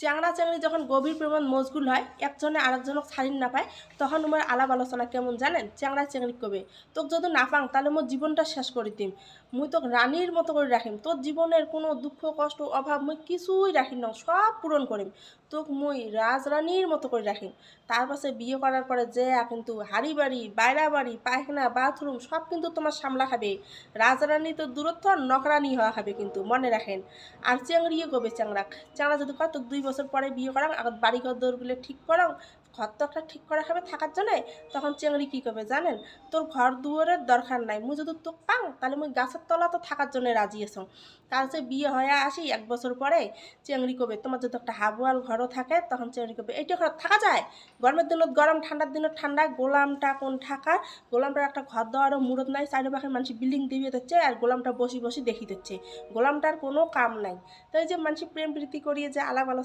চ্যাংড়া চ্যাংড়ি যখন গভীর পরিমাণ মশগুল হয়, একজনে আরেকজনক ছাড়িন না পায়, তখন উমার আলাপ আলোচনা কেমন জানেন? চ্যাংড়া চ্যাংড়ি কবে, তোকে যদি না পাং তাহলে মোর জীবনটা শেষ করে দিম, মুই তোকে রানীর মতো করে রাখিম, তোর জীবনের কোনো দুঃখ কষ্ট অভাব মুই কিছুই রাখিম না, সব পূরণ করিম, তোকে মুই রাজরানীর মতো করে রাখিম। তার পাশে বিয়ে করার পরে যে কিন্তু হাড়ি বাড়ি বাইরা বাড়ি পায়খানা বাথরুম সব কিন্তু তোমার সামলা খাবে, রাজরানী তো দূরত্ব নকরানি হওয়া খাবে, কিন্তু মনে রাখেন। আর চেংড়িয়ে কবে চ্যাংড়া, চ্যাংড়া যদি কয় তোকে 2 বছর পরে বিয়ে করাং, এখন বাড়ি ঘর দৌড়গুলো ঠিক করাং, ঘর তো একটা ঠিক করা হবে থাকার জন্যে, তখন চেংড়ি কী করবে জানেন? তোর ঘর দুয়ারের দরকার নাই, মুই যদি তোকে পাং তাহলে মুই গাছের তলা তো থাকার জন্য রাজি আছো। তার যে বিয়ে হয়ে আসি 1 বছর পরে, চেংড়ি কবে তোমার যদি একটা হাবুয়াল ঘরও থাকে, তখন চেংড়ি কবে এইটা ঘর থাকা যায়? গরমের দিনত গরম ঠান্ডার দিনত ঠান্ডা, গোলামটা কোন থাকা, গোলামটার একটা ঘর দেওয়ারও মুরত নাই, চারিপাশের মানুষ বিল্ডিং দিয়ে দিচ্ছে আর গোলামটা বসি বসি দেখি দিচ্ছে, গোলামটার কোনো কাম নাই। তো এই যে মানুষ প্রেম প্রীতি করিয়ে যে আলাপ আলোচনা